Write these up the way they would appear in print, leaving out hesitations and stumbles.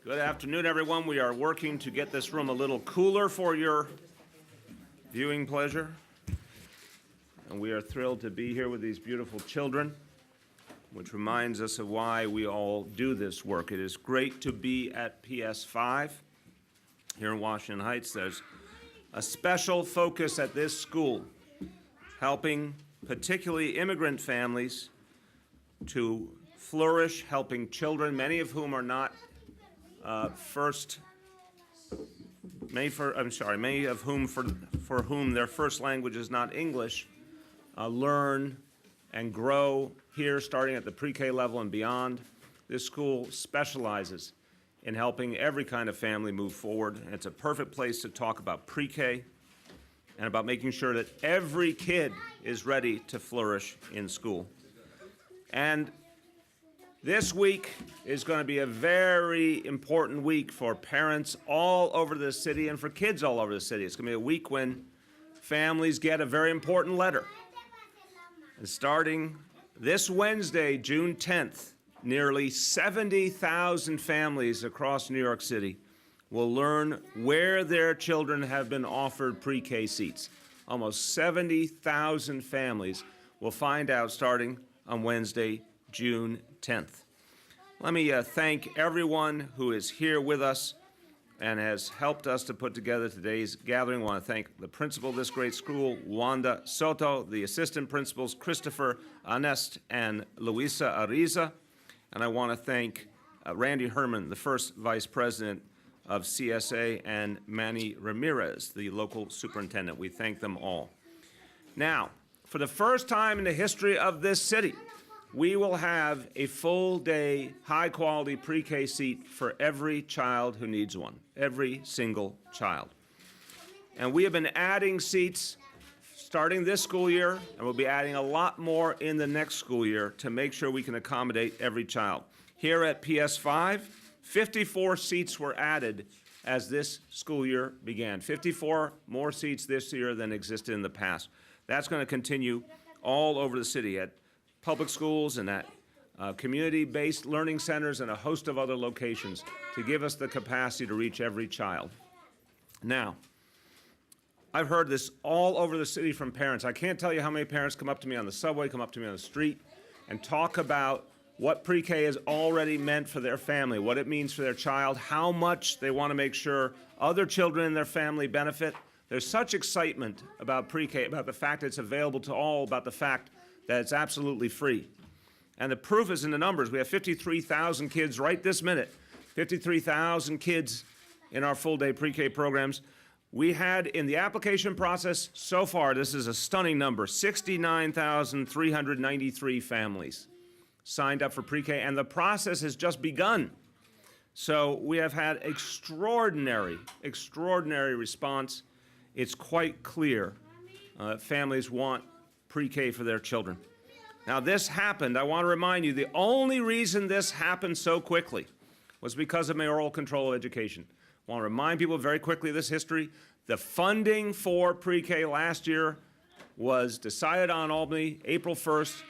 Good afternoon, everyone. We are working to get this room a little cooler for your viewing pleasure. And we are thrilled to be here with these beautiful children, which reminds us of why we all do this work. It is great to be at PS5 here in Washington Heights. There's a special focus at this school, helping particularly immigrant families to flourish, helping children, many of whom are not many of whom for whom their first language is not English, learn and grow here, starting at the pre-K level and beyond. This school specializes in helping every kind of family move forward, and it's a perfect place to talk about pre-K and about making sure that every kid is ready to flourish in school. And this week is going to be a very important week for parents all over the city and for kids all over the city. It's going to be a week when families get a very important letter. And starting this Wednesday, June 10th, nearly 70,000 families across New York City will learn where their children have been offered pre-K seats. Almost 70,000 families will find out starting on Wednesday, June 10th. Let me thank everyone who is here with us and has helped us to put together today's gathering. I want to thank the principal of this great school, Wanda Soto, the assistant principals, Christopher Anest and Luisa Ariza, and I want to thank Randy Herman, the first vice president of CSA, and Manny Ramirez, the local superintendent. We thank them all. Now, for the first time in the history of this city, we will have a full-day, high-quality pre-K seat for every child who needs one, every single child. And we have been adding seats starting this school year, and we'll be adding a lot more in the next school year to make sure we can accommodate every child. Here at PS5, 54 seats were added as this school year began. 54 more seats this year than existed in the past. That's going to continue all over the city at public schools and at community-based learning centers and a host of other locations to give us the capacity to reach every child. Now, I've heard this all over the city from parents. I can't tell you how many parents come up to me on the subway, come up to me on the street, and talk about what pre-K has already meant for their family, what it means for their child, how much they want to make sure other children in their family benefit. There's such excitement about pre-K, about the fact that it's available to all, about the fact that it's absolutely free. And the proof is in the numbers. We have 53,000 kids right this minute, 53,000 kids in our full-day pre-K programs. We had in the application process so far, this is a stunning number, 69,393 families signed up for pre-K, and the process has just begun. So we have had extraordinary response. It's quite clear families want pre-K for their children. Now this happened, I want to remind you, the only reason this happened so quickly was because of mayoral control of education. I want to remind people very quickly of this history. The funding for pre-K last year was decided on Albany April 1st.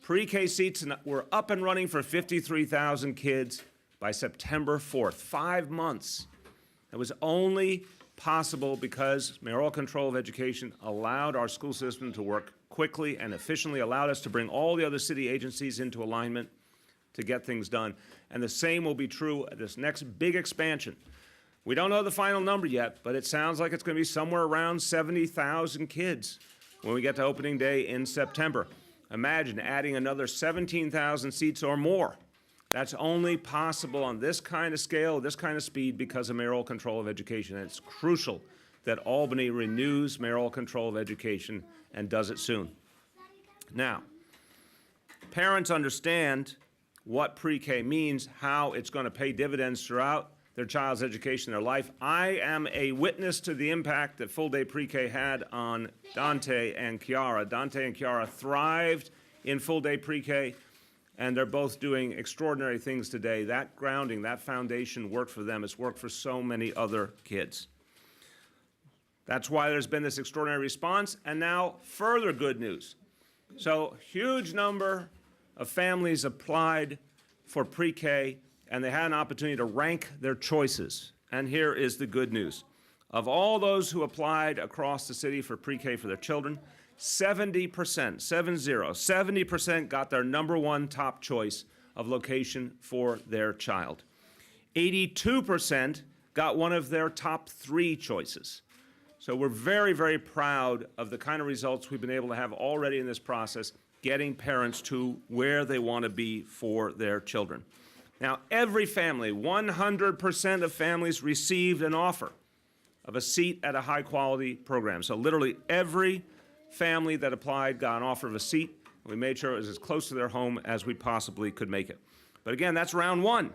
Pre-K seats were up and running for 53,000 kids by September 4th, 5 months. It was only possible because mayoral control of education allowed our school system to work quickly and efficiently, allowed us to bring all the other city agencies into alignment to get things done. And the same will be true at this next big expansion. We don't know the final number yet, but it sounds like it's going to be somewhere around 70,000 kids when we get to opening day in September. Imagine adding another 17,000 seats or more. That's only possible on this kind of scale, this kind of speed, because of mayoral control of education. And it's crucial that Albany renews mayoral control of education and does it soon. Now, parents understand what pre-K means, how it's going to pay dividends throughout their child's education, their life. I am a witness to the impact that full-day pre-K had on Dante and Chiara. Dante and Chiara thrived in full-day pre-K, and they're both doing extraordinary things today. That grounding, that foundation worked for them. It's worked for so many other kids. That's why there's been this extraordinary response, and now further good news. So, huge number of families applied for pre-K, and they had an opportunity to rank their choices. And here is the good news. Of all those who applied across the city for pre-K for their children, 70%, 70% got their number one top choice of location for their child. 82% got one of their top 3 choices. So we're very, very proud of the kind of results we've been able to have already in this process, getting parents to where they want to be for their children. Now, every family, 100% of families received an offer of a seat at a high-quality program. So literally every family that applied got an offer of a seat. We made sure it was as close to their home as we possibly could make it. But again, that's round 1.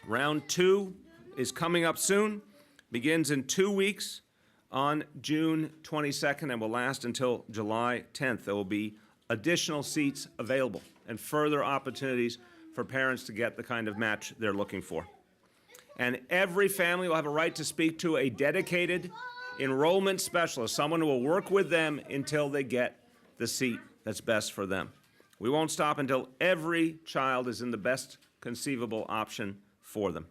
Round 2 is coming up soon, begins in 2 weeks on June 22nd and will last until July 10th. There will be additional seats available and further opportunities for parents to get the kind of match they're looking for. And every family will have a right to speak to a dedicated enrollment specialist, someone who will work with them until they get the seat that's best for them. We won't stop until every child is in the best conceivable option for them.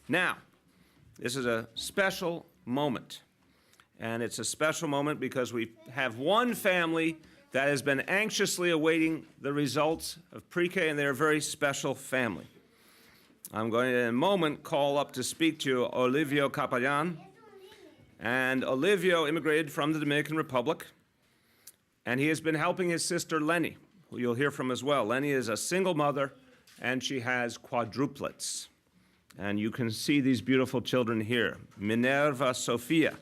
Now, this is a special moment. And it's a special moment because we have one family that has been anxiously awaiting the results of pre-K, and they're a very special family. I'm going to, in a moment, call up to speak to Olivio Capellan. And Olivio immigrated from the Dominican Republic, and he has been helping his sister Lenny, who you'll hear from as well. Lenny is a single mother, and she has quadruplets. And you can see these beautiful children here: Minerva Sofia,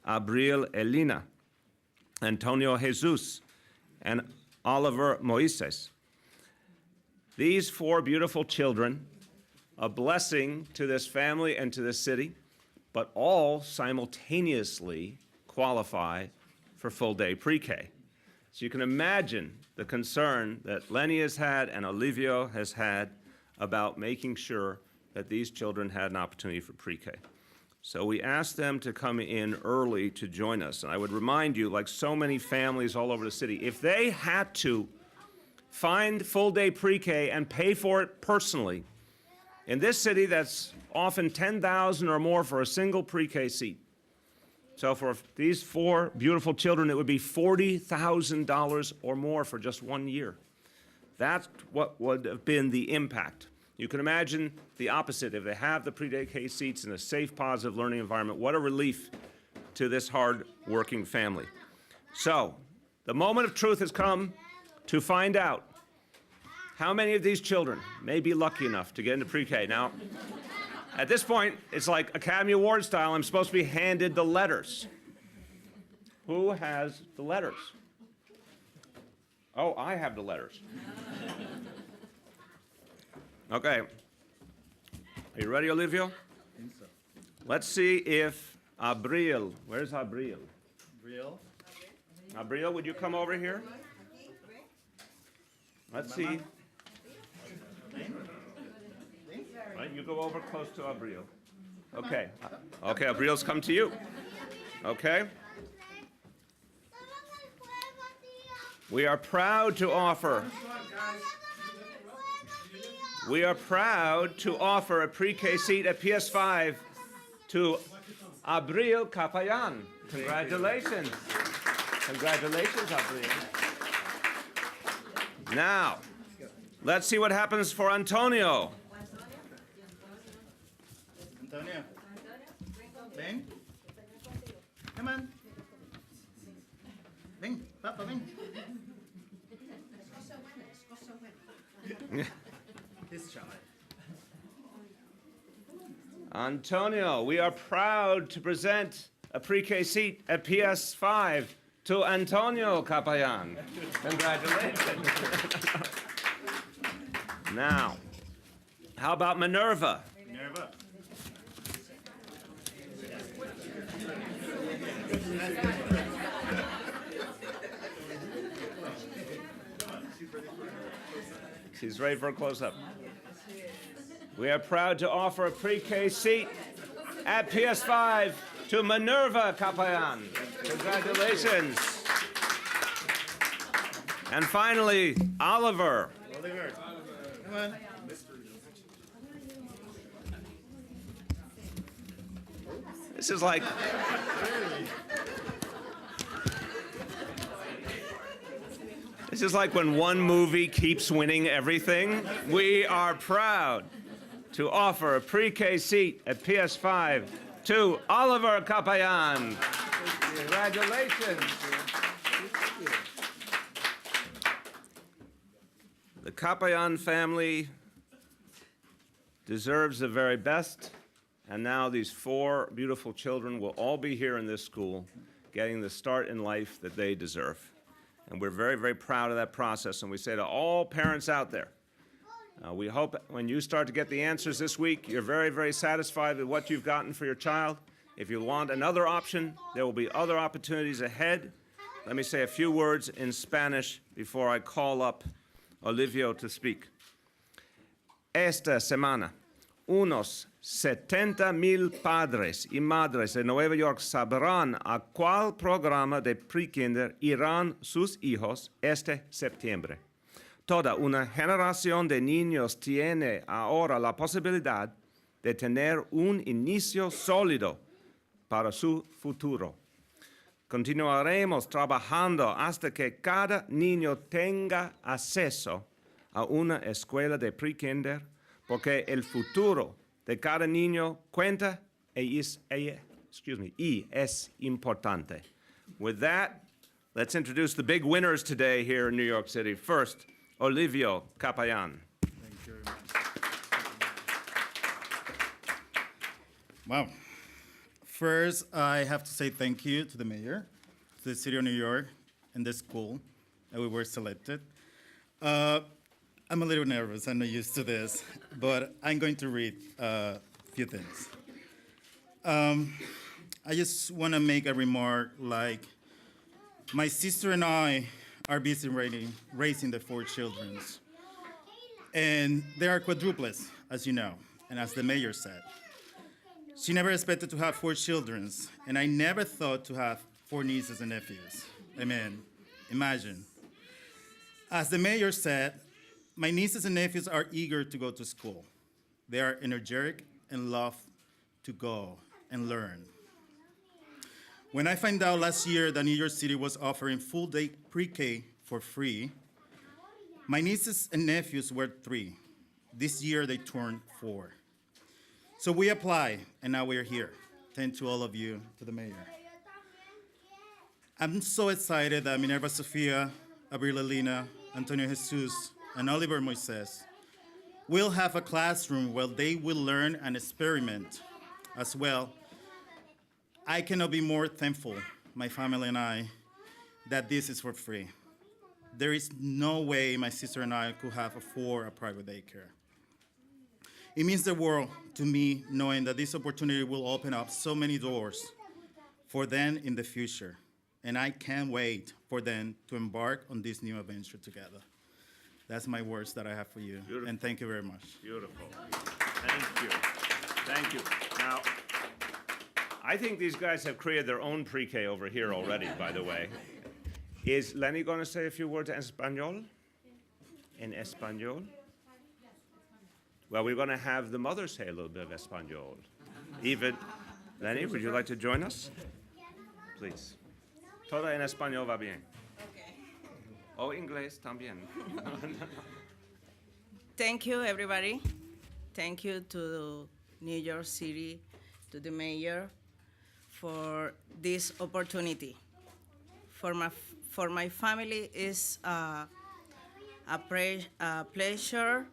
Abril Elena, Antonio Jesus, and Oliver Moises. These 4 beautiful children, a blessing to this family and to this city, but all simultaneously qualify for full-day pre-K. So you can imagine the concern that Lenny has had and Olivio has had about making sure that these children had an opportunity for pre-K. So we asked them to come in early to join us. And I would remind you, like so many families all over the city, if they had to find full-day pre-K and pay for it personally, in this city that's often $10,000 or more for a single pre-K seat. So for these 4 beautiful children, it would be $40,000 or more for just 1 year. That's what would have been the impact. You can imagine the opposite. If they have the pre-K seats in a safe, positive learning environment, what a relief to this hard-working family. So, the moment of truth has come to find out how many of these children may be lucky enough to get into pre-K. Now, at this point, it's like Academy Award style. I'm supposed to be handed the letters. Who has the letters? Oh, I have the letters. Okay. Are you ready, Olivio? I think so. Let's see if Abril, where's Abril? Real? Abril, would you come over here? Let's see. Right, you go over close to Abril. Okay. Okay, Abril's come to you. Okay. We are proud to offer a pre-K seat at PS5 to Abril Capellan. Congratulations. Congratulations, Abril. Now, let's see what happens for Antonio. Antonio. Ven. Come on. Ven, Papa, ven. His child. Antonio, we are proud to present a pre-K seat at PS5 to Antonio Capellan. Congratulations. Now, how about Minerva? Minerva. She's ready for a close-up. We are proud to offer a pre-K seat at PS5 to Minerva Capellan. Congratulations. And finally, Oliver. Oliver. Come on. This is like, this is like when one movie keeps winning everything. We are proud to offer a pre-K seat at PS5 to Oliver Capayan. Congratulations. The Capayan family deserves the very best, and now these 4 beautiful children will all be here in this school, getting the start in life that they deserve. And we're very, very proud of that process, and we say to all parents out there, we hope when you start to get the answers this week, you're very, very satisfied with what you've gotten for your child. If you want another option, there will be other opportunities ahead. Let me say a few words in Spanish before I call up Olivio to speak. Esta semana, unos 70,000 padres y madres de Nueva York sabrán a cuál programa de pre-kinder irán sus hijos este septiembre. Toda una generación de niños tiene ahora la posibilidad de tener un inicio sólido para su futuro. Continuaremos trabajando hasta que cada niño tenga acceso a una escuela de pre-kinder, porque el futuro de cada niño cuenta y es importante. With that, let's introduce the big winners today here in New York City. First, Olivio Capayan. Thank you very much. Wow. First, I have to say thank you to the mayor, to the city of New York, and the school that we were selected. I'm a little nervous, I'm not used to this, but I'm going to read a few things. I just want to make a remark like, my sister and I are busy raising the 4 children. And they are quadruplets, as you know, and as the mayor said. She never expected to have 4 children, and I never thought to have 4 nieces and nephews. I mean, imagine. As the mayor said, my nieces and nephews are eager to go to school. They are energetic and love to go and learn. When I found out last year that New York City was offering full-day pre-K for free, my nieces and nephews were 3. This year they turned 4. So we applied, and now we're here. Thank to all of you, to the mayor. I'm so excited that Minerva Sofia, Abril Lina, Antonio Jesus, and Oliver Moises will have a classroom where they will learn and experiment as well. I cannot be more thankful, my family and I, that this is for free. There is no way my sister and I could have afford a private daycare. It means the world to me knowing that this opportunity will open up so many doors for them in the future. And I can't wait for them to embark on this new adventure together. That's my words that I have for you. Beautiful. And thank you very much. Beautiful. Thank you. Thank you. Now, I think these guys have created their own pre-K over here already, by the way. Is Lenny going to say a few words in Espanol? In Espanol? Well, we're going to have the mother say a little bit of Espanol. Even, Lenny, would you like to join us? Please. Todo en español va bien. O inglés también. Thank you, everybody. Thank you to New York City, to the mayor, for this opportunity. For my family, it's a pleasure.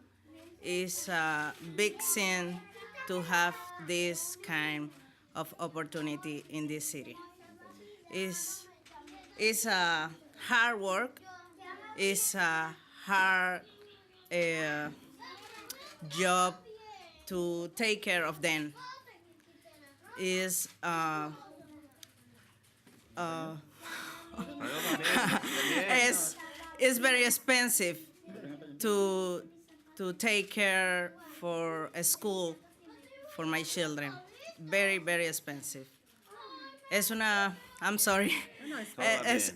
It's a big thing to have this kind of opportunity in this city. It's a hard work. It's a hard job to take care of them. It's it's very expensive to take care for a school for my children. Very, very expensive. I'm sorry.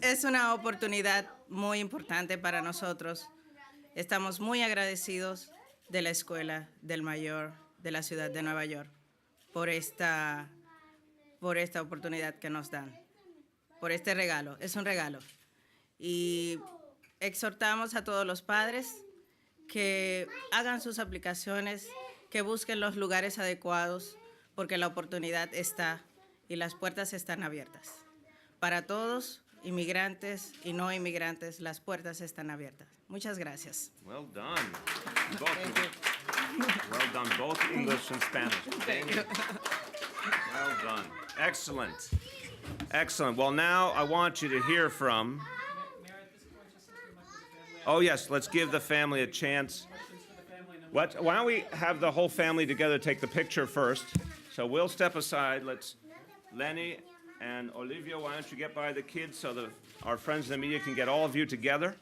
Es una oportunidad muy importante para nosotros. Estamos muy agradecidos de la Escuela del Mayor de la Ciudad de Nueva York por por esta oportunidad que nos dan, por este regalo. Es un regalo. Y exhortamos a todos los padres que hagan sus aplicaciones, que busquen los lugares adecuados, porque la oportunidad está y las puertas están abiertas. Para todos, inmigrantes y no inmigrantes, las puertas están abiertas. Muchas gracias. Well done. Well done, both English and Spanish. Thank you. Well done. Excellent. Excellent. Well, now I want you to hear from... Oh, yes, let's give the family a chance. What? Why don't we have the whole family together take the picture first? So we'll step aside. Let's... Lenny and Olivia, why don't you get by the kids so that our friends in the media can get all of you together?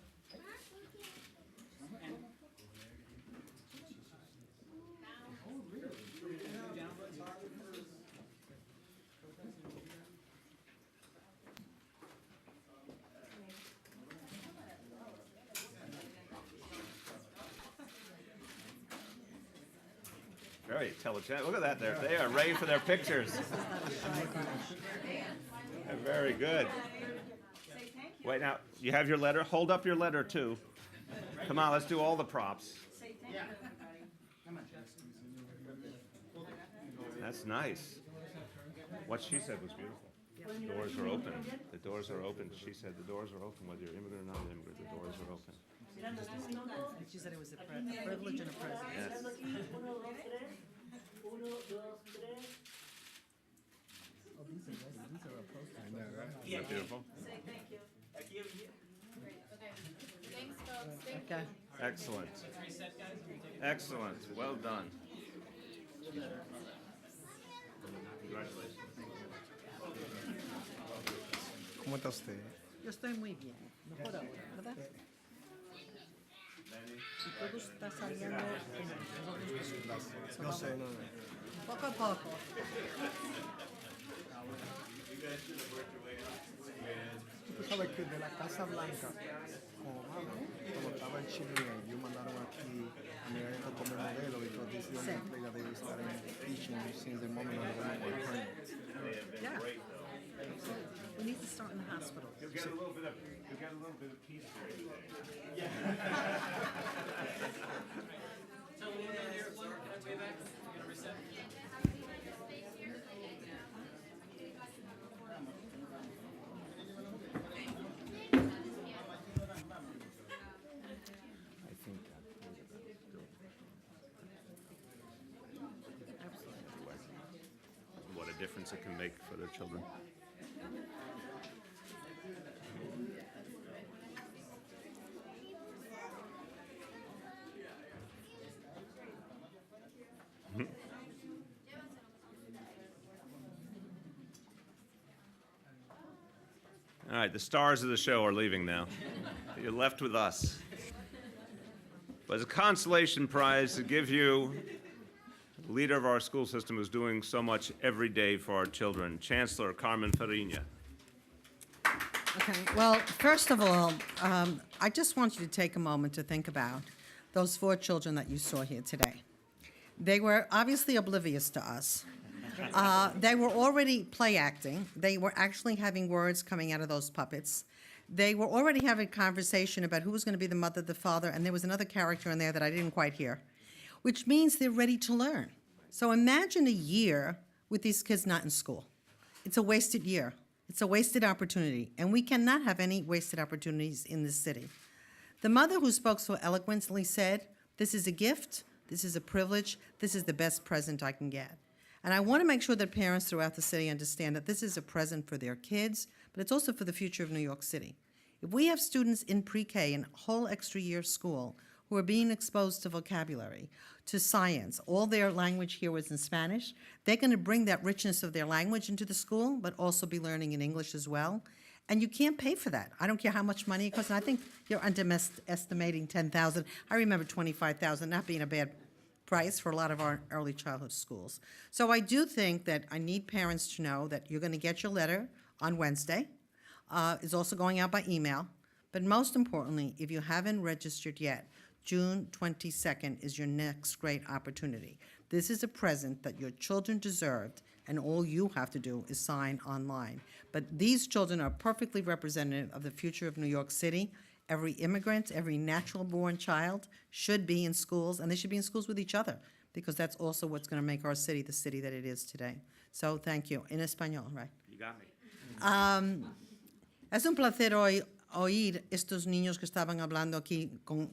Very intelligent. Look at that there. They are ready for their pictures. Very good. Wait, now, you have your letter? Hold up your letter, too. Come on, let's do all the props. That's nice. What she said was beautiful. The doors are open. The doors are open. She said the doors are open, whether you're immigrant or not an immigrant, the doors are open. She said it was a privilege and a present. Yes. Isn't that beautiful? Okay. Excellent. Excellent. Well done. Congratulations. ¿Cómo está usted? Yo estoy muy bien, no por ahora, ¿verdad? Y todo está saliendo en No sé, no. poco a poco. Tú sabes que de la Casa Blanca, como estaba en Chile, ellos mandaron aquí a mi hija como modelo because this young lady they were starting teaching since the moment of the permit. Yeah. We need to start in the hospital. You'll get a little bit of peace here today. What a difference it can make for their children. All right, the stars of the show are leaving now. You're left with us. But as a consolation prize to give you, the leader of our school system who's doing so much every day for our children, Chancellor Carmen Farina. Okay, well, first of all, I just want you to take a moment to think about those 4 children that you saw here today. They were obviously oblivious to us. They were already play acting. They were actually having words coming out of those puppets. They were already having conversation about who was going to be the mother, the father, and there was another character in there that I didn't quite hear, which means they're ready to learn. So imagine a year with these kids not in school. It's a wasted year. It's a wasted opportunity, and we cannot have any wasted opportunities in this city. The mother who spoke so eloquently said, "This is a gift, this is a privilege, this is the best present I can get." And I want to make sure that parents throughout the city understand that this is a present for their kids, but it's also for the future of New York City. If we have students in pre-K and whole extra year school who are being exposed to vocabulary, to science, all their language here was in Spanish, they're going to bring that richness of their language into the school, but also be learning in English as well. And you can't pay for that. I don't care how much money it costs. And I think you're underestimating $10,000. I remember $25,000 not being a bad price for a lot of our early childhood schools. So I do think that I need parents to know that you're going to get your letter on Wednesday. It's also going out by email. But most importantly, if you haven't registered yet, June 22nd is your next great opportunity. This is a present that your children deserved and all you have to do is sign online. But these children are perfectly representative of the future of New York City. Every immigrant, every natural-born child should be in schools, and they should be in schools with each other, because that's also what's going to make our city the city that it is today. So thank you. En español, right? You got me. Es un placer hoy oír estos niños que estaban hablando aquí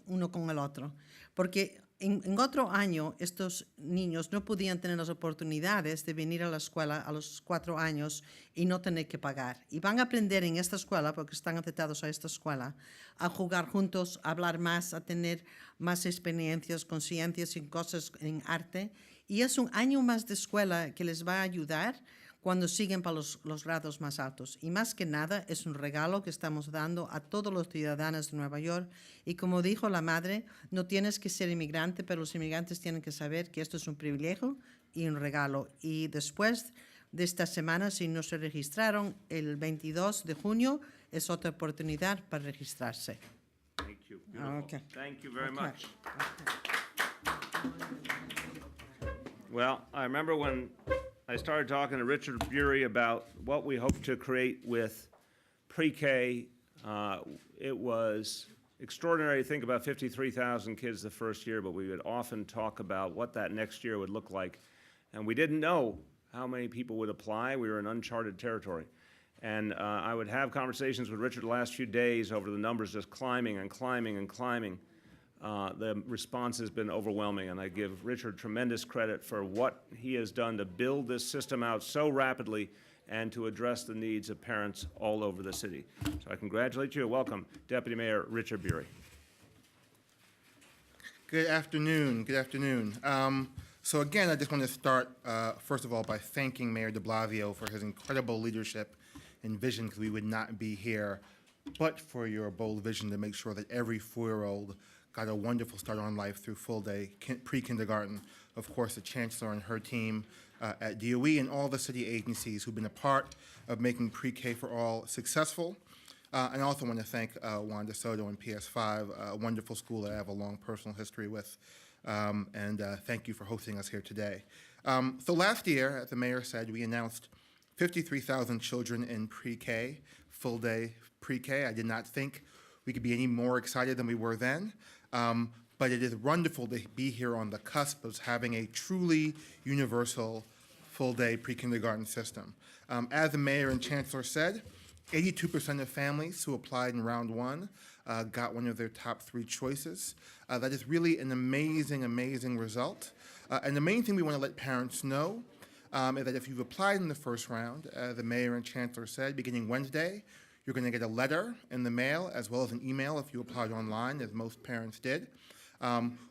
uno con el otro, porque en otro año estos niños no podían tener las oportunidades de venir a la escuela a los 4 años y no tener que pagar. Y van a aprender en esta escuela, porque están aceptados a esta escuela, a jugar juntos, a hablar más, a tener más experiencias, conciencias y cosas en arte. Y es un año más de escuela que les va a ayudar cuando siguen para los grados más altos. Y más que nada, es un regalo que estamos dando a todos los ciudadanos de Nueva York. Y como dijo la madre, no tienes que ser inmigrante, pero los inmigrantes tienen que saber que esto es un privilegio y un regalo. Y después de esta semana, si no se registraron, el 22 de junio es otra oportunidad para registrarse. Thank you. Beautiful. Okay. Thank you very Okay. much. Well, I remember when I started talking to Richard Bury about what we hope to create with pre-K. It was extraordinary to think about 53,000 kids the first year, but we would often talk about what that next year would look like. And we didn't know how many people would apply. We were in uncharted territory. And I would have conversations with Richard the last few days over the numbers just climbing and climbing and climbing. The response has been overwhelming, and I give Richard tremendous credit for what he has done to build this system out so rapidly and to address the needs of parents all over the city. So I congratulate you and welcome Deputy Mayor Richard Bury. Good afternoon. Good afternoon. So again, I just want to start, first of all, by thanking Mayor de Blasio for his incredible leadership and vision, because we would not be here but for your bold vision to make sure that every 4-year-old got a wonderful start on life through full-day pre-kindergarten. Of course, the Chancellor and her team at DOE and all the city agencies who've been a part of making pre-K for all successful. And I also want to thank Juan DeSoto and PS5, a wonderful school that I have a long personal history with. And thank you for hosting us here today. So last year, as the mayor said, we announced 53,000 children in pre-K, full-day pre-K. I did not think we could be any more excited than we were then. But it is wonderful to be here on the cusp of having a truly universal full-day pre-kindergarten system. As the mayor and chancellor said, 82% of families who applied in round one got one of their top 3 choices. That is really an amazing, amazing result. And the main thing we want to let parents know is that if you've applied in the first round, the mayor and chancellor said, beginning Wednesday, you're going to get a letter in the mail as well as an email if you applied online, as most parents did,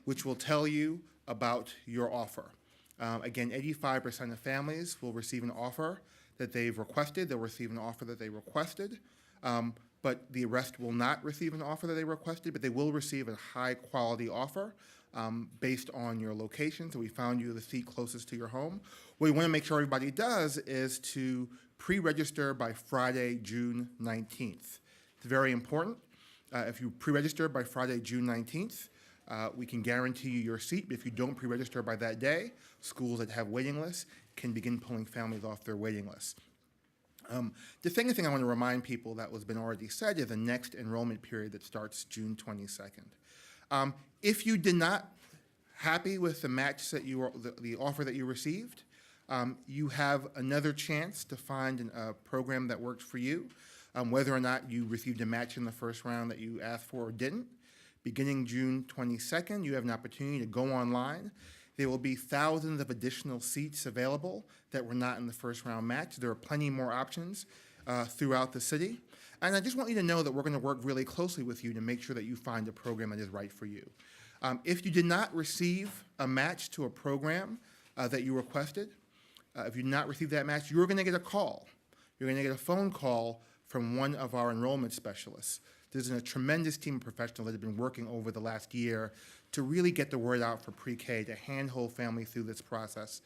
which will tell you about your offer. Again, 85% of families will receive an offer that they've requested. They'll receive an offer that they requested, but the rest will not receive an offer that they requested, but they will receive a high-quality offer based on your location. So we found you the seat closest to your home. What we want to make sure everybody does is to pre-register by Friday, June 19th. It's very important. If you pre-register by Friday, June 19th, we can guarantee you your seat. But if you don't pre-register by that day, schools that have waiting lists can begin pulling families off their waiting lists. The second thing I want to remind people that was been already said is the next enrollment period that starts June 22nd. If you did not happy with the match that the offer that you received, you have another chance to find a program that works for you, whether or not you received a match in the first round that you asked for or didn't. Beginning June 22nd, you have an opportunity to go online. There will be thousands of additional seats available that were not in the first round match. There are plenty more options throughout the city. And I just want you to know that we're going to work really closely with you to make sure that you find a program that is right for you. If you did not receive a match to a program that you requested, if you did not receive that match, you're going to get a call. You're going to get a phone call from one of our enrollment specialists. There's a tremendous team of professionals that have been working over the last year to really get the word out for pre-K, to handhold families through this process.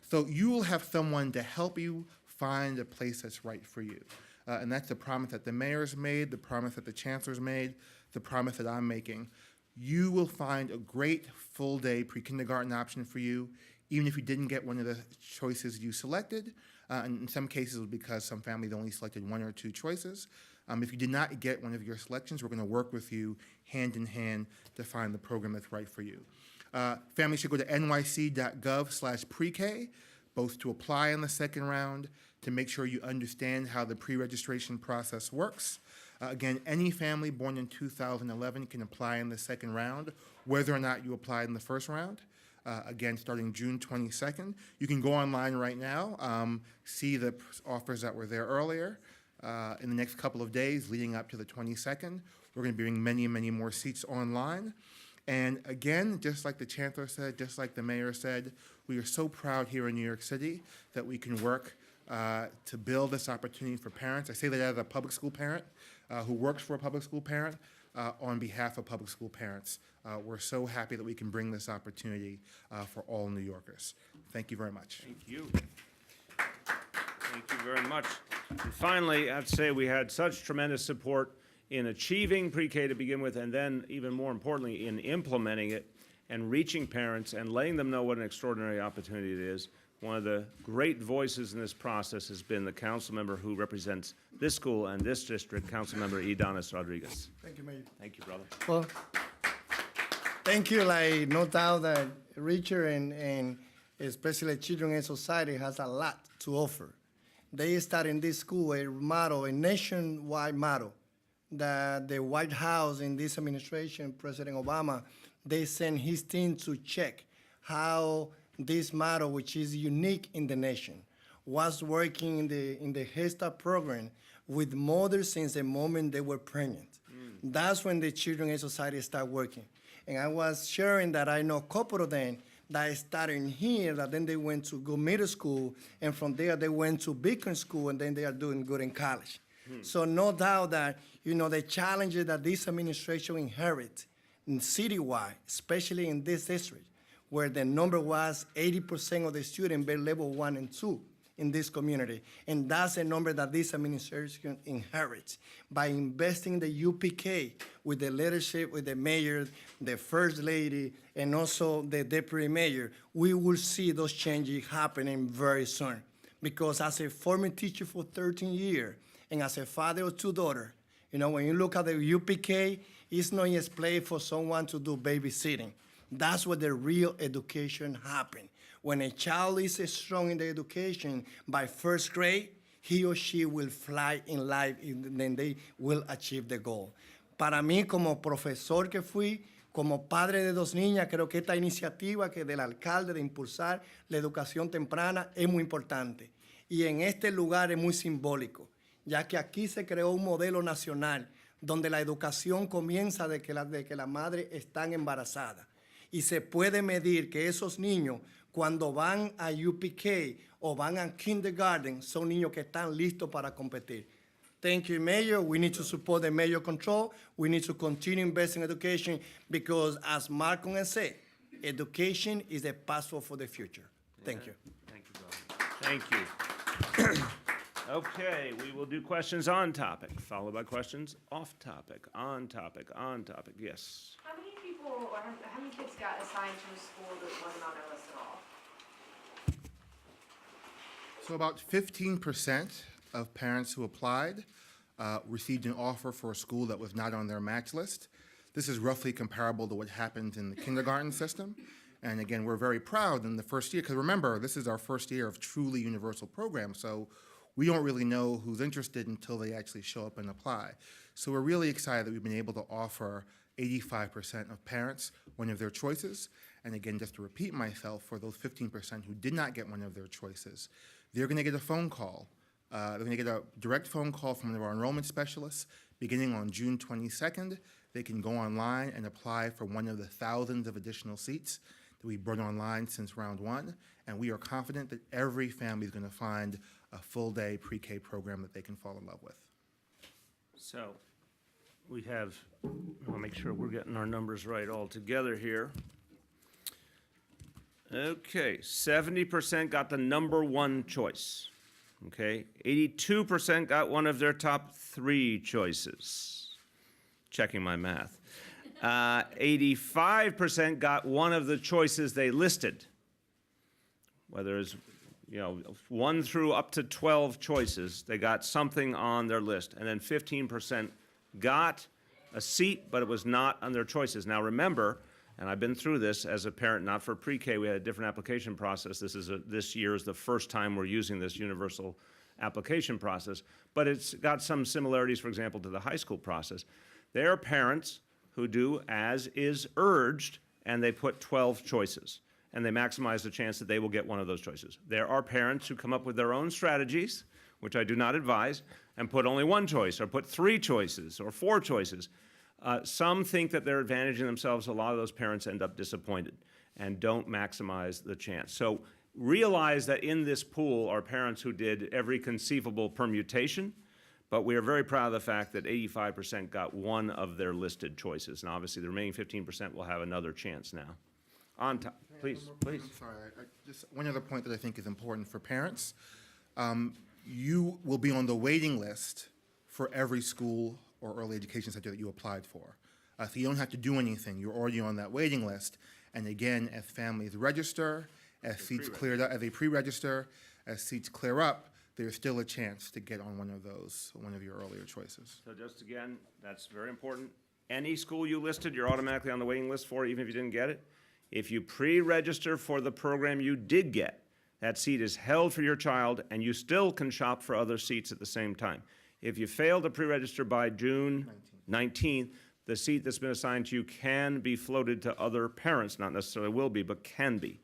So you will have someone to help you find a place that's right for you. And that's the promise that the mayor's made, the promise that the chancellor's made, the promise that I'm making. You will find a great full-day pre-kindergarten option for you even if you didn't get one of the choices you selected, and in some cases it was because some families only selected one or two choices. If you did not get one of your selections, we're going to work with you hand in hand to find the program that's right for you. Families should go to nyc.gov/pre-K, both to apply in the second round, to make sure you understand how the pre-registration process works. Again, any family born in 2011 can apply in the second round, whether or not you applied in the first round. Again, starting June 22nd. You can go online right now, see the offers that were there earlier. In the next couple of days leading up to the 22nd, we're going to be bringing many, many more seats online. And again, just like the Chancellor said, just like the Mayor said, we are so proud here in New York City that we can work to build this opportunity for parents. I say that as a public school parent who works for a public school parent on behalf of public school parents. We're so happy that we can bring this opportunity for all New Yorkers. Thank you very much. Thank you. Thank you very much. And finally, I have to say we had such tremendous support in achieving pre-K to begin with, and then even more importantly, in implementing it and reaching parents and letting them know what an extraordinary opportunity it is. One of the great voices in this process has been the council member who represents this school and this district, Councilmember Idanis Rodriguez. Thank you, Mayor. Thank you, brother. Well, thank you. Like, no doubt that Richard and especially Children and Society has a lot to offer. They start in this school a motto, a nationwide motto, that the White House in this administration, President Obama, they sent his team to check how this motto, which is unique in the nation, was working in the Head Start program with mothers since the moment they were pregnant. That's when the Children and Society start working. And I was sharing that I know a couple of them that started here, that then they went to go middle school, and from there they went to Beacon School, and then they are doing good in college. So no doubt that, the challenges that this administration inherit in citywide, especially in this district, where the number was 80% of the students were level 1 and 2 in this community. And that's a number that this administration inherits by investing in the UPK with the leadership, with the mayor, the first lady, and also the deputy mayor. We will see those changes happening very soon. Because as a former teacher for 13 years, and as a father of 2 daughters, when you look at the UPK, it's not just play for someone to do babysitting. That's where the real education happens. When a child is strong in the education, by first grade, he or she will fly in life, and then they will achieve the goal. Para mí, como profesor que fui, como padre de 2 niñas, creo que esta iniciativa que del alcalde de impulsar la educación temprana es muy importante. Y en este lugar es muy simbólico, ya que aquí se creó un modelo nacional donde la educación comienza de que las madres están embarazadas. Y se puede medir que esos niños, cuando van a UPK o van a kindergarten, son niños que están listos para competir. Thank you, Mayor. We need to support the Mayor control. We need to continue investing in education because, as Malcolm has said, education is the passport for the future. Thank you. Thank you, brother. Thank you. Okay, we will do questions on topic, followed by questions off topic, on topic, on topic. Yes. How many people or how many kids got assigned to a school that wasn't on our list at all? So about 15% of parents who applied received an offer for a school that was not on their match list. This is roughly comparable to what happened in the kindergarten system. And again, we're very proud in the first year, because remember, this is our first year of truly universal programs, so we don't really know who's interested until they actually show up and apply. So we're really excited that we've been able to offer 85% of parents one of their choices. And again, just to repeat myself, for those 15% who did not get one of their choices, they're going to get a phone call. They're going to get a direct phone call from one of our enrollment specialists beginning on June 22nd. They can go online and apply for one of the thousands of additional seats that we brought online since round 1. And we are confident that every family is going to find a full-day pre-K program that they can fall in love with. So we have, I'll make sure we're getting our numbers right all together here. Okay, 70% got the number 1 choice. Okay, 82% got one of their top 3 choices. Checking my math. 85% got one of the choices they listed. whether it's, 1 through up to 12 choices, they got something on their list. And then 15% got a seat, but it was not on their choices. Now remember, and I've been through this as a parent, not for pre-K, we had a different application process. This year is the first time we're using this universal application process, but it's got some similarities, for example, to the high school process. There are parents who do as is urged, and they put 12 choices, and they maximize the chance that they will get one of those choices. There are parents who come up with their own strategies, which I do not advise, and put only 1 choice, or put 3 choices, or 4 choices. Some think that they're advantaging themselves. A lot of those parents end up disappointed and don't maximize the chance. So realize that in this pool are parents who did every conceivable permutation, but we are very proud of the fact that 85% got one of their listed choices. And obviously, the remaining 15% will have another chance now. On top, please. I'm sorry, just one other point that I think is important for parents. You will be on the waiting list for every school or early education center that you applied for. So you don't have to do anything. You're already on that waiting list. And again, as families register, as seats cleared up, as they pre-register, as seats clear up, there's still a chance to get on one of your earlier choices. So just again, that's very important. Any school you listed, you're automatically on the waiting list for, even if you didn't get it. If you pre-register for the program you did get, that seat is held for your child, and you still can shop for other seats at the same time. If you fail to pre-register by June 19th, the seat that's been assigned to you can be floated to other parents, not necessarily will be, but can be.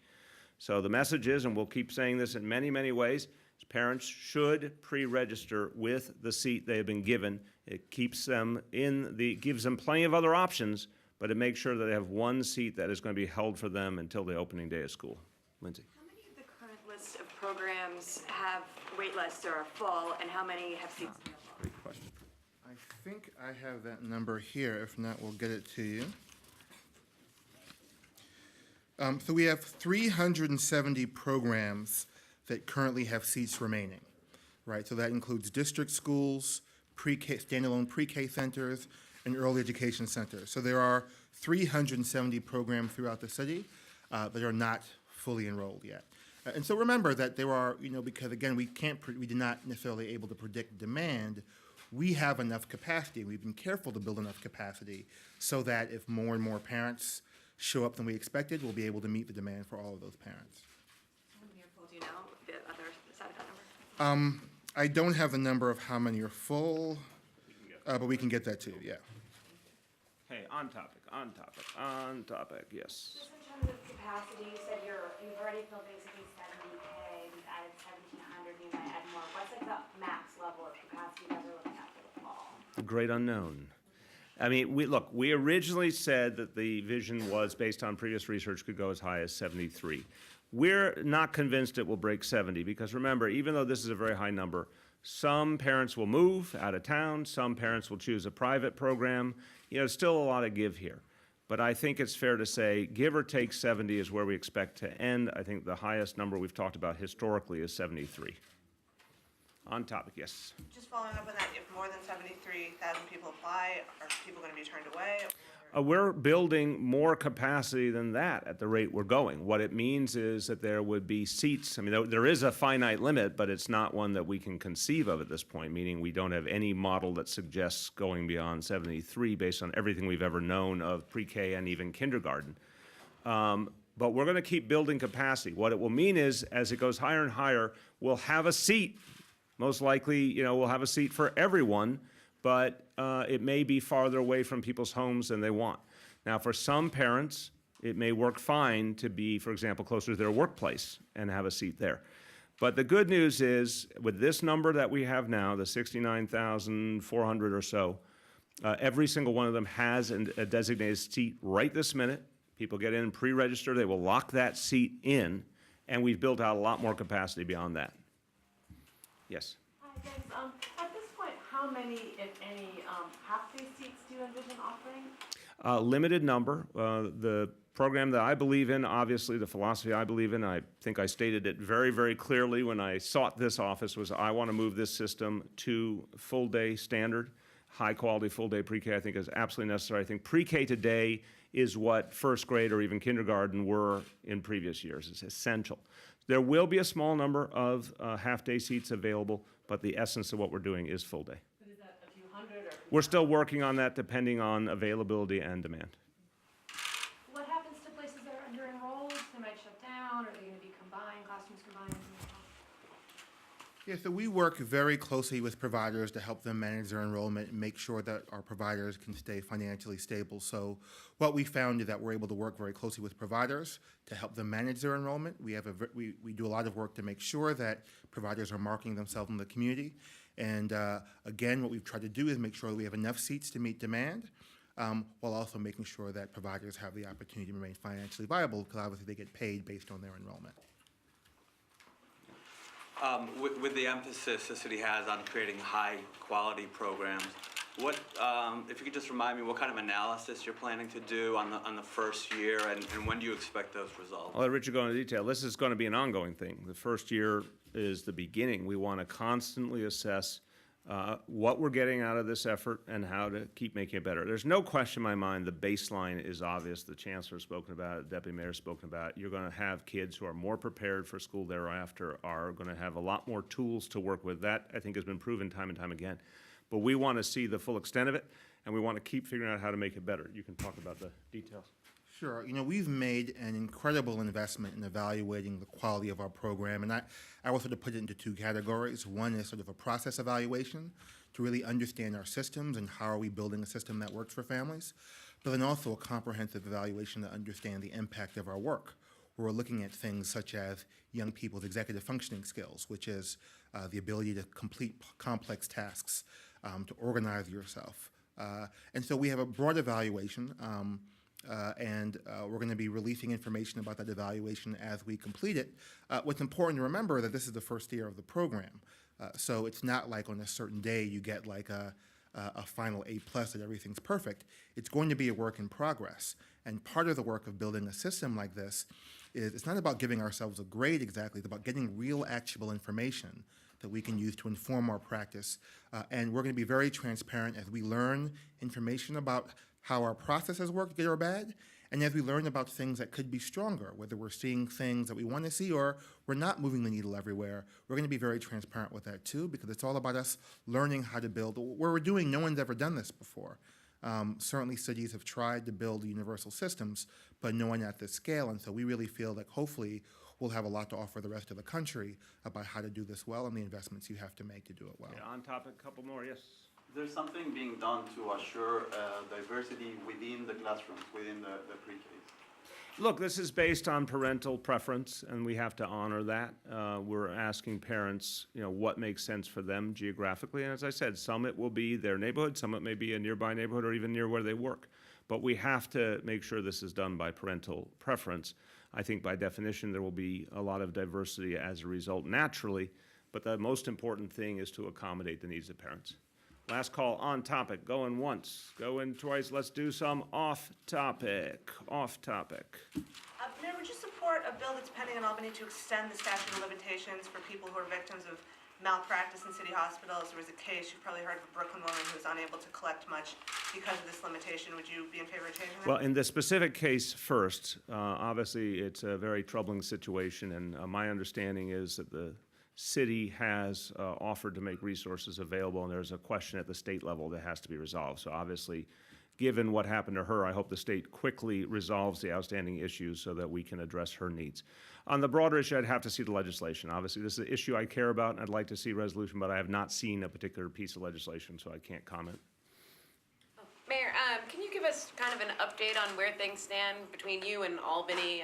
So the message is, and we'll keep saying this in many, many ways, is parents should pre-register with the seat they have been given. It keeps them gives them plenty of other options, but it makes sure that they have one seat that is going to be held for them until the opening day of school. Lindsay. How many of the current list of programs have wait lists or are full, and how many have seats available? Great question. I think I have that number here. If not, we'll get it to you. So we have 370 programs that currently have seats remaining, right? So that includes district schools, pre-K, standalone pre-K centers, and early education centers. So there are 370 programs throughout the city that are not fully enrolled yet. And so remember that there are, because again, we did not necessarily able to predict demand. We have enough capacity. We've been careful to build enough capacity so that if more and more parents show up than we expected, we'll be able to meet the demand for all of those parents. How many are full? Do you know the other side of that number? I don't have the number of how many are full, but we can get that to you, yeah. Hey, on topic, yes. Just in terms of capacity, you said you've already filled basically 70K, we've added 1,700, you might add more. What's like the max level of capacity that we're looking at for the fall? The great unknown. I mean, we originally said that the vision was, based on previous research, could go as high as 73. We're not convinced it will break 70 because remember, even though this is a very high number, some parents will move out of town, some parents will choose a private program. Still a lot of give here. But I think it's fair to say, give or take 70 is where we expect to end. I think the highest number we've talked about historically is 73. On topic, yes. Just following up on that, if more than 73,000 people apply, are people going to be turned away? We're building more capacity than that at the rate we're going. What it means is that there would be seats. I mean, there is a finite limit, but it's not one that we can conceive of at this point, meaning we don't have any model that suggests going beyond 73 based on everything we've ever known of pre-K and even kindergarten. But we're going to keep building capacity. What it will mean is, as it goes higher and higher, we'll have a seat. Most likely, we'll have a seat for everyone, but it may be farther away from people's homes than they want. Now, for some parents, it may work fine to be, for example, closer to their workplace and have a seat there. But the good news is, with this number that we have now, the 69,400 or so, every single one of them has a designated seat right this minute. People get in and pre-register. They will lock that seat in, and we've built out a lot more capacity beyond that. Yes? Hi, thanks. At this point, how many, if any, half-day seats do you envision offering? Limited number. The program that I believe in, obviously the philosophy I believe in, I think I stated it very, very clearly when I sought this office, was I want to move this system to full-day standard. High-quality full-day pre-K I think is absolutely necessary. I think pre-K today is what first grade or even kindergarten were in previous years. It's essential. There will be a small number of half-day seats available, but the essence of what we're doing is full day. But is that a few hundred or? We're still working on that depending on availability and demand. What happens to places that are under enrolled? They might shut down, or are they gonna be combined, classrooms combined? Yeah, so we work very closely with providers to help them manage their enrollment and make sure that our providers can stay financially stable. So what we found is that we're able to work very closely with providers to help them manage their enrollment. We do a lot of work to make sure that providers are marketing themselves in the community. And again, what we've tried to do is make sure that we have enough seats to meet demand, while also making sure that providers have the opportunity to remain financially viable, because obviously they get paid based on their enrollment. With the emphasis the city has on creating high-quality programs, what, if you could just remind me, what kind of analysis you're planning to do on the first year, and when do you expect those results? I'll let Richard go into detail. This is going to be an ongoing thing. The first year is the beginning. We want to constantly assess what we're getting out of this effort and how to keep making it better. There's no question in my mind the baseline is obvious. The chancellor's spoken about it, the deputy mayor's spoken about it. You're going to have kids who are more prepared for school thereafter, are going to have a lot more tools to work with. That, I think, has been proven time and time again. But we want to see the full extent of it, and we want to keep figuring out how to make it better. You can talk about the details. Sure. You know, we've made an incredible investment in evaluating the quality of our program, and I will sort of put it into two categories. One is sort of a process evaluation to really understand our systems and how are we building a system that works for families, but then also a comprehensive evaluation to understand the impact of our work. We're looking at things such as young people's executive functioning skills, which is the ability to complete complex tasks, to organize yourself. And so we have a broad evaluation, and we're going to be releasing information about that evaluation as we complete it. What's important to remember that this is the first year of the program, so it's not like on a certain day you get like a final A+ that everything's perfect. It's going to be a work in progress, and part of the work of building a system like this is it's not about giving ourselves a grade exactly, it's about getting real actionable information that we can use to inform our practice, and we're going to be very transparent as we learn information about how our processes work, good or bad, and as we learn about things that could be stronger, whether we're seeing things that we want to see or we're not moving the needle everywhere, we're going to be very transparent with that too, because it's all about us learning how to build. Where we're doing, no one's ever done this before. Certainly cities have tried to build universal systems, but no one at this scale, and so we really feel that hopefully we'll have a lot to offer the rest of the country about how to do this well and the investments you have to make to do it well. Yeah, on topic, a couple more, yes. Is there something being done to assure diversity within the classrooms, within the pre-Ks? Look, this is based on parental preference, and we have to honor that. We're asking parents, you know, what makes sense for them geographically. And as I said, some it will be their neighborhood, some it may be a nearby neighborhood or even near where they work. But we have to make sure this is done by parental preference. I think by definition there will be a lot of diversity as a result naturally, but the most important thing is to accommodate the needs of parents. Last call on topic, going once, going twice, let's do some off topic. Mayor, would you support a bill that's pending in Albany to extend the statute of limitations for people who are victims of malpractice in city hospitals? There was a case, you've probably heard of a Brooklyn woman who was unable to collect much because of this limitation. Would you be in favor of changing that? Well, in the specific case first, obviously it's a very troubling situation, and my understanding is that the city has offered to make resources available, and there's a question at the state level that has to be resolved. So obviously, given what happened to her, I hope the state quickly resolves the outstanding issues so that we can address her needs. On the broader issue, I'd have to see the legislation. Obviously, this is an issue I care about, and I'd like to see resolution, but I have not seen a particular piece of legislation, so I can't comment. Mayor, can you give us kind of an update on where things stand between you and Albany?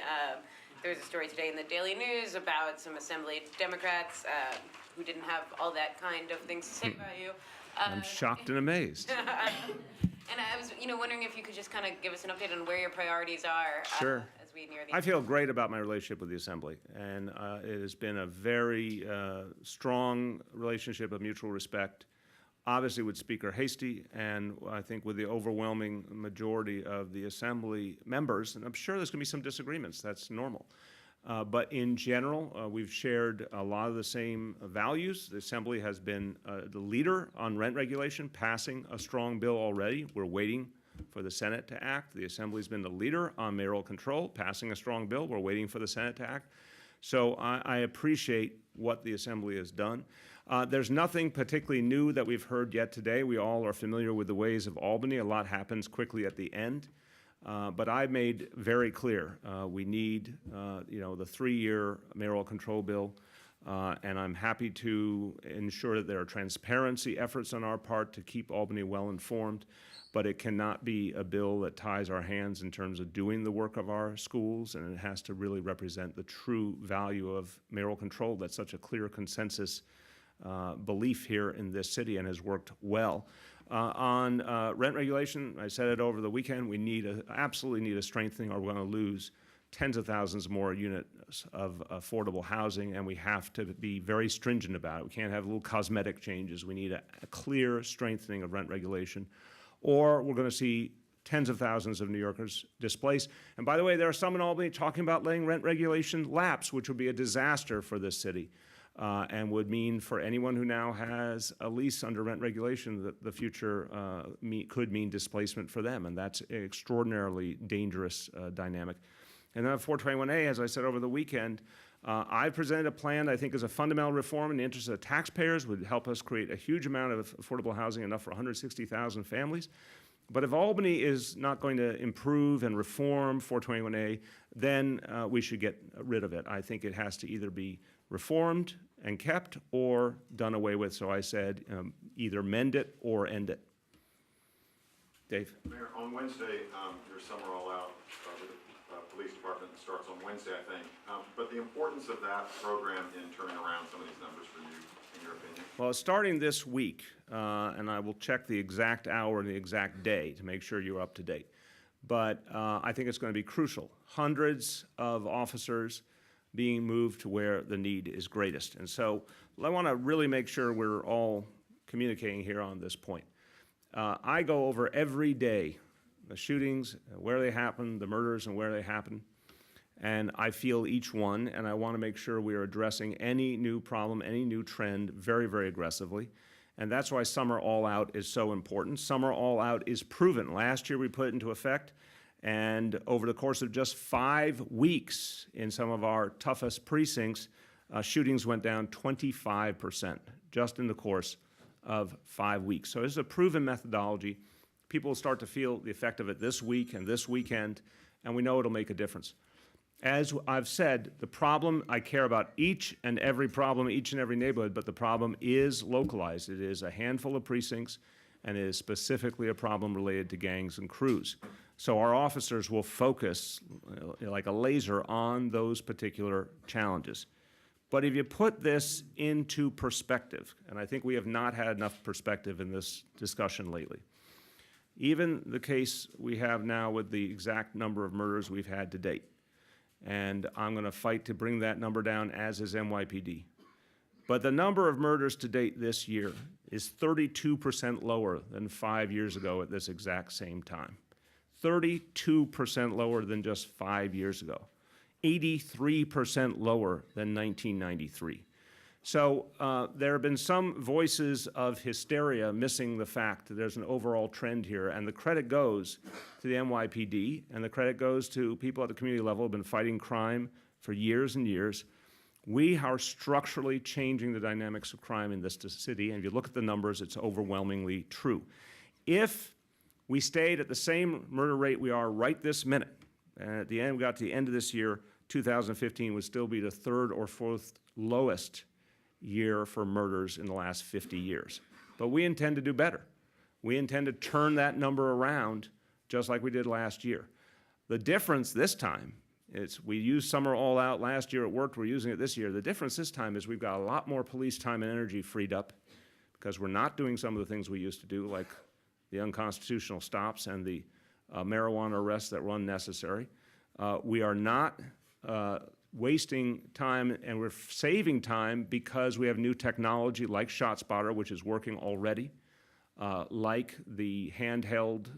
There was a story today in the Daily News about some Assembly Democrats who didn't have all that kind of things to say about you. I'm shocked and amazed. And I was, wondering if you could just kind of give us an update on where your priorities are Sure. as we near the I feel great about my relationship with the Assembly, and it has been a very strong relationship of mutual respect. Obviously with Speaker Hasty, and I think with the overwhelming majority of the Assembly members, and I'm sure there's going to be some disagreements, that's normal. But in general, we've shared a lot of the same values. The Assembly has been the leader on rent regulation, passing a strong bill already. We're waiting for the Senate to act. The Assembly's been the leader on mayoral control, passing a strong bill. We're waiting for the Senate to act. So I appreciate what the Assembly has done. There's nothing particularly new that we've heard yet today. We all are familiar with the ways of Albany. A lot happens quickly at the end. But I made very clear we need, the 3-year mayoral control bill, and I'm happy to ensure that there are transparency efforts on our part to keep Albany well informed. But it cannot be a bill that ties our hands in terms of doing the work of our schools, and it has to really represent the true value of mayoral control. That's such a clear consensus belief here in this city and has worked well. On rent regulation, I said it over the weekend, we absolutely need a strengthening or we're going to lose tens of thousands more units of affordable housing, and we have to be very stringent about it. We can't have little cosmetic changes. We need a clear strengthening of rent regulation, or we're going to see tens of thousands of New Yorkers displaced. And by the way, there are some in Albany talking about letting rent regulation lapse, which would be a disaster for this city. And would mean for anyone who now has a lease under rent regulation that the future could mean displacement for them, and that's an extraordinarily dangerous dynamic. And then 421A, as I said over the weekend, I presented a plan that I think is a fundamental reform in the interest of taxpayers, would help us create a huge amount of affordable housing, enough for 160,000 families. But if Albany is not going to improve and reform 421A, then we should get rid of it. I think it has to either be reformed and kept or done away with. So I said either mend it or end it. Dave? Mayor, on Wednesday, your summer all out with the police department starts on Wednesday, I think. But the importance of that program in turning around some of these numbers for you, in your opinion? Well, it's starting this week, and I will check the exact hour and the exact day to make sure you're up to date. But I think it's going to be crucial. Hundreds of officers being moved to where the need is greatest. And so I want to really make sure we're all communicating here on this point. I go over every day the shootings, where they happen, the murders and where they happen, and I feel each one, and I want to make sure we are addressing any new problem, any new trend very, very aggressively. And that's why Summer All Out is so important. Summer All Out is proven. Last year we put it into effect, and over the course of just 5 weeks in some of our toughest precincts, shootings went down 25% just in the course of 5 weeks. So this is a proven methodology. People will start to feel the effect of it this week and this weekend, and we know it'll make a difference. As I've said, the problem, I care about each and every problem, each and every neighborhood, but the problem is localized. It is a handful of precincts, and it is specifically a problem related to gangs and crews. So our officers will focus like a laser on those particular challenges. But if you put this into perspective, and I think we have not had enough perspective in this discussion lately, even the case we have now with the exact number of murders we've had to date, and I'm going to fight to bring that number down, as is NYPD. But the number of murders to date this year is 32% lower than 5 years ago at this exact same time. 32% lower than just 5 years ago. 83% lower than 1993. So there have been some voices of hysteria missing the fact that there's an overall trend here, and the credit goes to the NYPD, and the credit goes to people at the community level who have been fighting crime for years and years. We are structurally changing the dynamics of crime in this city, and if you look at the numbers, it's overwhelmingly true. If we stayed at the same murder rate we are right this minute, and at the end, we got to the end of this year, 2015 would still be the third or fourth lowest year for murders in the last 50 years. But we intend to do better. We intend to turn that number around just like we did last year. The difference this time is we used Summer All Out last year, it worked, we're using it this year. The difference this time is we've got a lot more police time and energy freed up because we're not doing some of the things we used to do, like the unconstitutional stops and the marijuana arrests that were unnecessary. We are not wasting time, and we're saving time because we have new technology like ShotSpotter, which is working already, like the handheld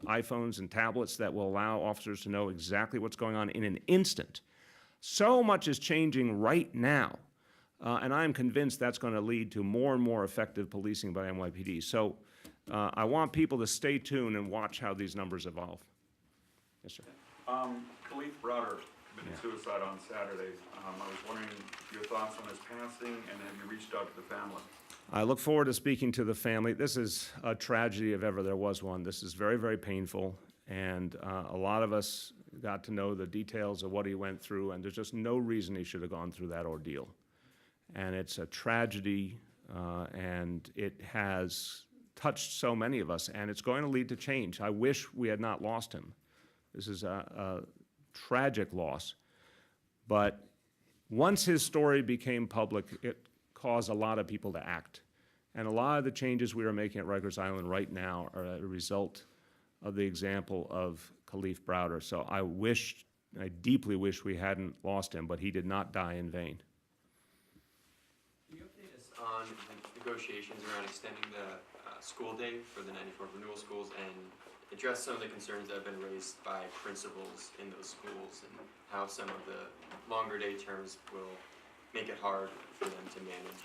iPhones and tablets that will allow officers to know exactly what's going on in an instant. So much is changing right now, and I'm convinced that's going to lead to more and more effective policing by NYPD. So I want people to stay tuned and watch how these numbers evolve. Yes, sir. Khalif Browder committed suicide on Saturday. I was wondering your thoughts on his passing, and have you reached out to the family? I look forward to speaking to the family. This is a tragedy if ever there was one. This is very, very painful, and a lot of us got to know the details of what he went through, and there's just no reason he should have gone through that ordeal. And it's a tragedy, and it has touched so many of us, and it's going to lead to change. I wish we had not lost him. This is a tragic loss. But once his story became public, it caused a lot of people to act. And a lot of the changes we are making at Rikers Island right now are a result of the example of Khalif Browder. So I deeply wish we hadn't lost him, but he did not die in vain. Can you update us on the negotiations around extending the school day for the 94 renewal schools and address some of the concerns that have been raised by principals in those schools and how some of the longer day terms will make it hard for them to manage?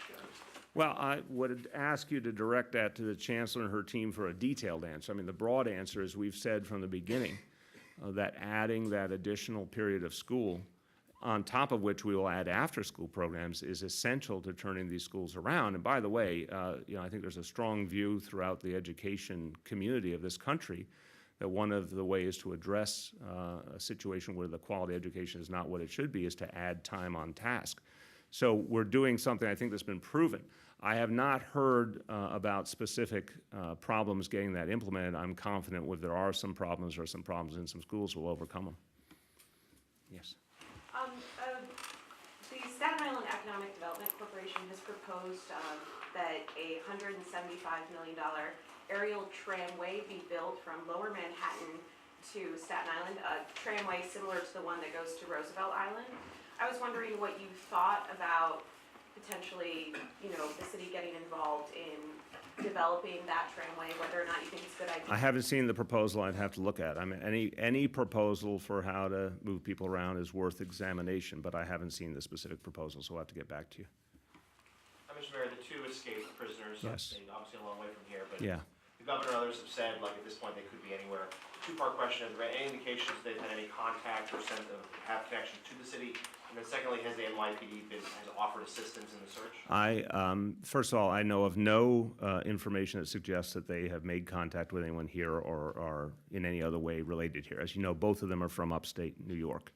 Well, I would ask you to direct that to the chancellor and her team for a detailed answer. I mean, the broad answer is we've said from the beginning that adding that additional period of school, on top of which we will add after-school programs, is essential to turning these schools around. And by the way, I think there's a strong view throughout the education community of this country that one of the ways to address a situation where the quality education is not what it should be is to add time on task. So we're doing something I think that's been proven. I have not heard about specific problems getting that implemented. I'm confident if there are some problems or some problems in some schools, we'll overcome them. Yes. The Staten Island Economic Development Corporation has proposed that a $175 million aerial tramway be built from Lower Manhattan to Staten Island, a tramway similar to the one that goes to Roosevelt Island. I was wondering what you thought about potentially, the city getting involved in developing that tramway, whether or not you think it's a good idea. I haven't seen the proposal. I'd have to look at it. I mean, any proposal for how to move people around is worth examination, but I haven't seen the specific proposal, so I'll have to get back to you. Mr. Mayor, the two escaped prisoners, Yes. obviously a long way from here, but Yeah. the governor and others have said, like, at this point, they could be anywhere. Two-part question, are there any indications they've had any contact or sense of have connection to the city? And then secondly, has the NYPD has offered assistance in the search? First of all, I know of no information that suggests that they have made contact with anyone here or are in any other way related here. As you know, both of them are from upstate New York.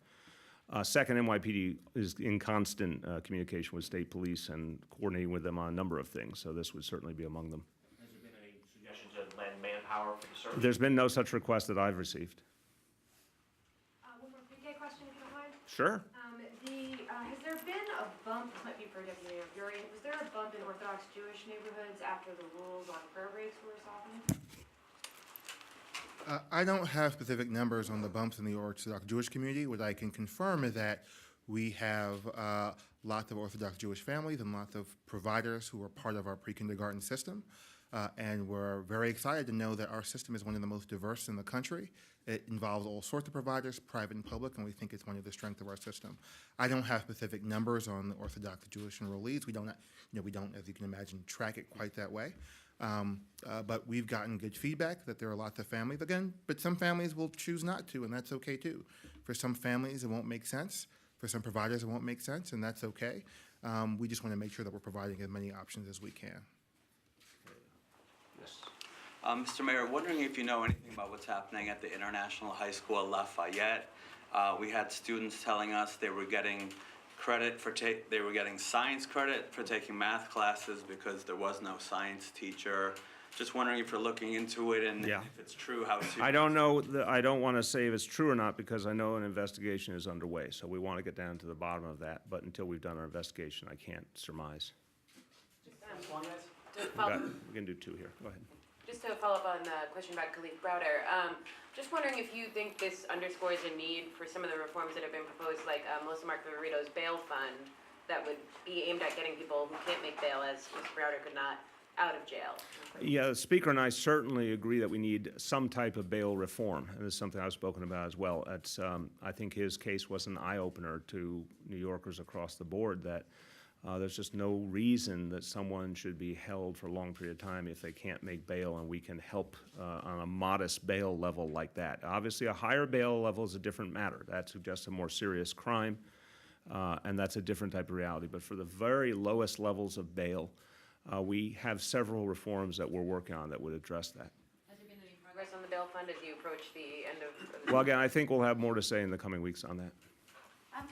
Second, NYPD is in constant communication with state police and coordinating with them on a number of things, so this would certainly be among them. Has there been any suggestion to lend manpower for the search? There's been no such request that I've received. One more PK question, if you don't mind. Sure. Has there been a bump, this might be for Deputy Mayor Bury, was there a bump in Orthodox Jewish neighborhoods after the rules on prayer breaks were softened? I don't have specific numbers on the bumps in the Orthodox Jewish community. What I can confirm is that we have lots of Orthodox Jewish families and lots of providers who are part of our pre-kindergarten system. And we're very excited to know that our system is one of the most diverse in the country. It involves all sorts of providers, private and public, and we think it's one of the strengths of our system. I don't have specific numbers on the Orthodox Jewish enrollees. We don't, as you can imagine, track it quite that way. But we've gotten good feedback that there are lots of families, again, but some families will choose not to, and that's okay too. For some families, it won't make sense. For some providers, it won't make sense, and that's okay. We just want to make sure that we're providing as many options as we can. Mr. Mayor, wondering if you know anything about what's happening at the International High School at Lafayette. We had students telling us they were getting credit for they were getting science credit for taking math classes because there was no science teacher. Just wondering if you're looking into it and if it's true, how serious. I don't know. I don't want to say if it's true or not because I know an investigation is underway. So we want to get down to the bottom of that. But until we've done our investigation, I can't surmise. We can do two here. Go ahead. Just to follow up on the question about Khalif Browder, just wondering if you think this underscores a need for some of the reforms that have been proposed, like Melissa Margarito's bail fund, that would be aimed at getting people who can't make bail, as Mr. Browder could not, out of jail. Yeah, the Speaker and I certainly agree that we need some type of bail reform, and this is something I've spoken about as well. It's, I think his case was an eye-opener to New Yorkers across the board that There's just no reason that someone should be held for a long period of time if they can't make bail, and we can help on a modest bail level like that. Obviously, a higher bail level is a different matter. That suggests a more serious crime, and that's a different type of reality. But for the very lowest levels of bail, we have several reforms that we're working on that would address that. Has there been any progress on the bail fund as you approach the end of the? Well, again, I think we'll have more to say in the coming weeks on that.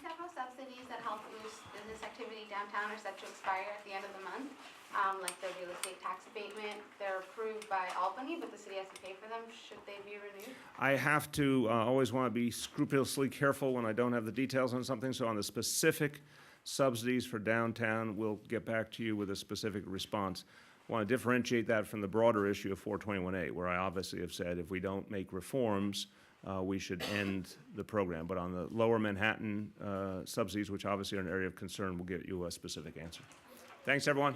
Several subsidies that help boost business activity downtown are set to expire at the end of the month, like the real estate tax abatement. They're approved by Albany, but the city has to pay for them. Should they be renewed? I have to always want to be scrupulously careful when I don't have the details on something, so on the specific subsidies for downtown, we'll get back to you with a specific response. I want to differentiate that from the broader issue of 421A, where I obviously have said if we don't make reforms, we should end the program. But on the lower Manhattan subsidies, which obviously are an area of concern, we'll get you a specific answer. Thanks, everyone.